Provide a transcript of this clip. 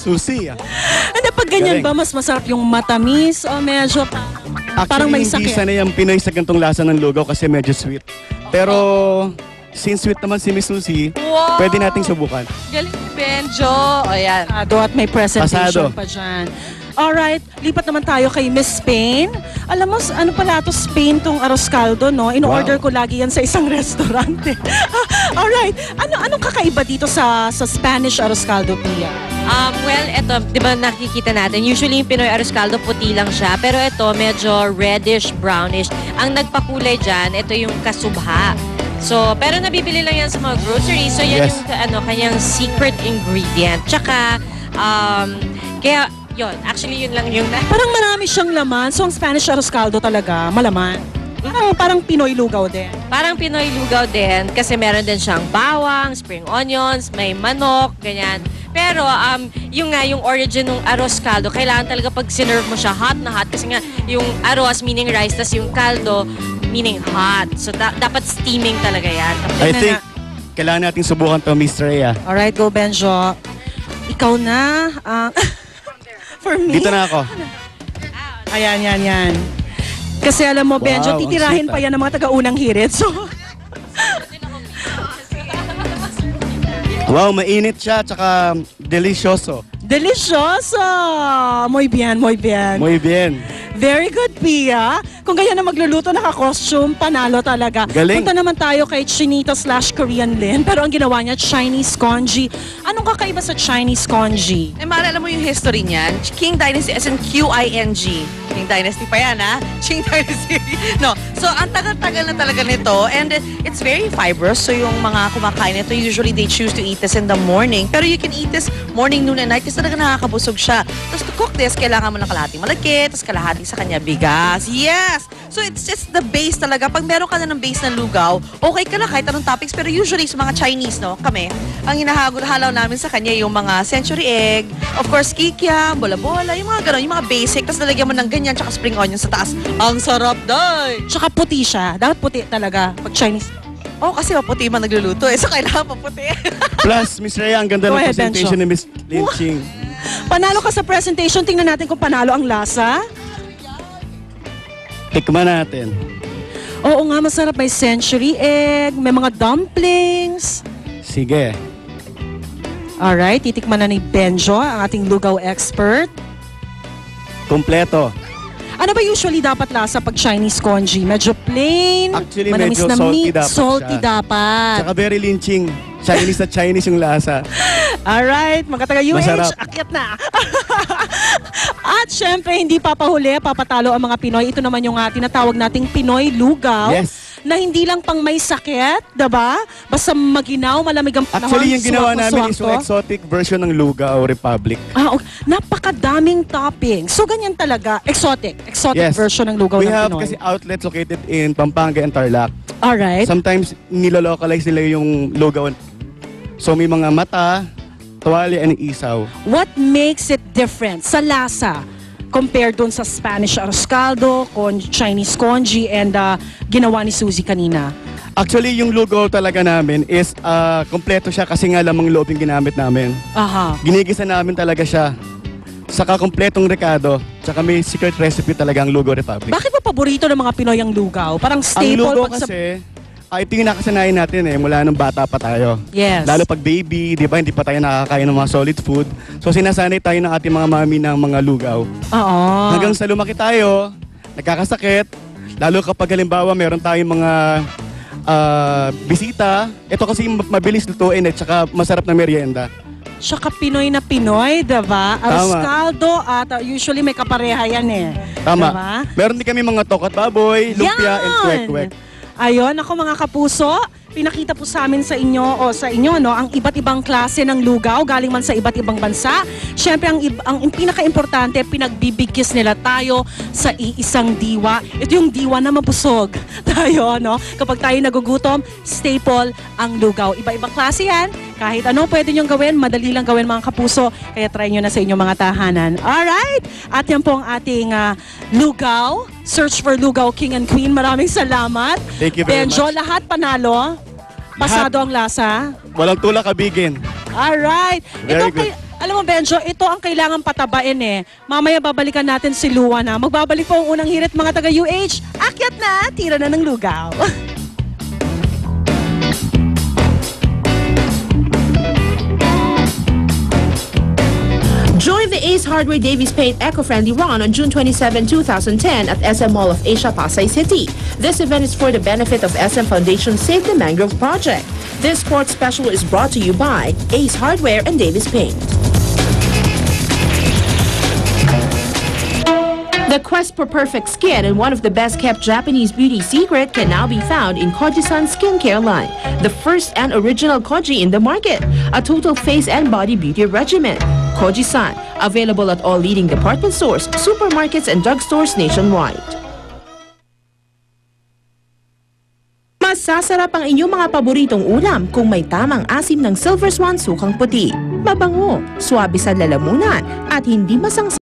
Susi. Hindi, pag ganyan ba, mas masarap yung matamis o medyo parang may Actually, hindi sakit? sanay ang Pinoy sa ganitong lasa ng lugaw kasi medyo sweet. Pero, since sweet naman si Miss Susi, pwede nating subukan. Galing ni Benjo. O yan. Pasado at may presentation Pasado. pa dyan. Alright, lipat naman tayo kay Miss Spain. Alam mo, ano pala to Spain tong arroz caldo, no? In-order ko lagi yan sa isang restaurante. Alright, anong kakaiba dito sa Spanish arroz caldo, Pia? Well, eto, di ba nakikita natin, usually yung Pinoy arroz caldo puti lang siya, pero ito medyo reddish, brownish. Ang nagpakulay dyan, ito yung kasubha. So, pero nabibili lang yan sa mga groceries. So, yan Yes. yung kanyang secret ingredient. Tsaka, kaya, yun, actually yun lang yung Parang marami siyang laman. So, ang Spanish arroz caldo talaga, malaman. Parang Pinoy lugaw din. parang Pinoy lugaw din kasi meron din siyang bawang, spring onions, may manok, ganyan. Pero yung origin ng arroz caldo, kailangan talaga pag sinerve mo siya hot na hot kasi nga yung arroz meaning rice, tas yung caldo meaning hot. So dapat steaming talaga yan. I think, kailangan natin subukan to, Miss Rhea. Alright, go Benjo. Ikaw na. For me? Dito na ako. Ayan, yan. Kasi alam mo, Wow, Benjo, ang titirahin sweet, pa yan ng mga taga-unang hirit. So, Wow, mainit siya, tsaka delicioso. delicioso! Muy bien, muy bien. Muy bien. Very good, Pia. Kung ganyan na magluluto, naka-costume, panalo talaga. Galing. Punta naman tayo kay Chinita/Korean Lynn, pero ang ginawa niya, Chinese congee. Anong kakaiba sa Chinese congee? Eh, maalala mo yung history niyan? Qing Dynasty as in Q-I-N-G. Qing Dynasty pa yan, ha? Qing Dynasty. No. So, ang tagal-tagal na talaga nito. And it's very fibrous. So, yung mga kumakain nito, usually they choose to eat this in the morning. Pero you can eat this morning, noon, and night kasi talaga nakakabusog siya. Tapos to cook this, kailangan mo ng kalahating malagkit, tapos kalahati sa kanya bigas. Yes! So, it's just the base talaga. Pag meron ka na ng base ng lugaw, okay ka na kahit anong toppings. Pero usually, sa mga Chinese, no, kami, ang hinahalaw namin sa kanya yung mga century egg, of course, kikiam, bola-bola, yung mga gano'n, yung mga basic. Tapos nalagyan mo ng ganyan, tsaka spring onion sa taas. Ang sarap, day! Tsaka puti siya. Dapat puti talaga pag Chinese. Oh, kasi maputi man nagluluto eh. So, kailangan maputi. Plus, Miss Rhea, ang ganda Go ng ahead, presentation Benjo. ni Miss Lynching. Panalo ka sa presentation. Tingnan natin kung panalo ang lasa. Tikman natin. Oo nga, masarap. May century egg, may mga dumplings. Sige. Alright, titikman na ni Benjo, ang ating lugaw expert. Kompleto. Ano ba usually dapat lasa pag Chinese congee? Medyo plain, Actually, manamis medyo na salty meat, dapat salty siya. dapat. Tsaka very lynching. Chinese na Chinese yung lasa. Alright, mga taga-UH, Masarap. akyat na. At syempre, hindi papahuli, papatalo ang mga Pinoy. Ito naman yung tinatawag nating Pinoy lugaw. Yes. Na hindi lang pang may sakit, diba? Basta maginaw, malamig ang panahon. Actually, yung ginawa namin is suwak-suwak yung to. exotic version ng Lugaw Republic. Okay. Napakadaming toppings. So, ganyan talaga. Exotic Yes. version ng lugaw We ng have Pinoy. kasi outlets located in Pampanga and Tarlac. Alright. Sometimes, nilolocalize nila yung lugaw. So, may mga mata, tuwalya, and isaw. What makes it different sa lasa compared dun sa Spanish arroz caldo, Chinese congee, and ginawa ni Suzy kanina? Actually, yung lugaw talaga namin is kompleto siya kasi nga lamang loob yung ginamit namin. Aha. Ginigisa namin talaga siya. Saka kompletong rekado. Tsaka may secret recipe talaga ang Lugaw Republic. Bakit ba paborito ng mga Pinoy ang lugaw? Parang Ang staple lugaw pag sa... kasi, ito yung nakasanayan natin mula nung bata pa tayo. Yes. Lalo pag baby, di ba, hindi pa tayo nakakain ng mga solid food. So sinasanay tayo ng ating mga mami ng mga lugaw. Oo. Hanggang sa lumaki tayo, nagkakasakit, lalo kapag halimbawa meron tayong mga bisita, ito kasi mabilis lutuin at saka masarap na merienda. Tsaka Pinoy na Pinoy, diba? Arroz Tama. caldo at usually may kapareha yan Tama. Diba? Meron din kami mga tokot baboy, lumpia, and kwek-kwek. Ayun, ako mga kapuso, pinakita po sa amin sa inyo o sa inyo no ang iba't ibang klase ng lugaw galing man sa iba't ibang bansa. Syempre ang pinaka-importante pinagbibigkis nila tayo sa iisang diwa. Ito yung diwa na mabusog tayo no. Kapag tayo nagugutom, staple ang lugaw. Iba-ibang klase yan. Kahit ano pwede nyo gawin, madali lang gawin mga kapuso. Kaya try nyo na sa inyong mga tahanan. Alright? At yan po ang ating lugaw. Search for Lugaw King and Queen. Maraming salamat. Thank you very Benjo, much. lahat panalo. Pasado ang lasa. Walang tulak kabigin. Alright. Very Ito, good. Alam mo, Benjo, ito ang kailangan patabain eh. Mamaya babalikan natin si Luwa na. Magbabalik po ang unang hirit mga taga-UH. Akyat na, tira na ng lugaw. Join the Ace Hardware Davies Paint Eco-Friendly Run on June 27, 2010 at SM Mall of Asia, Pasay City. This event is for the benefit of SM Foundation Save the Mangrove Project. This sports special is brought to you by Ace Hardware and Davies Paint. The quest for perfect skin and one of the best-kept Japanese beauty secret can now be found in Koji-san Skincare line, the first and original Koji in the market, a total face and body beauty regimen. Koji-san, available at all leading department stores, supermarkets, and drugstores nationwide. Masasarap ang inyong mga paboritong ulam kung may tamang asim ng Silver Swan sukang puti. Mabango, swabe sa lalamunan, at hindi masangsa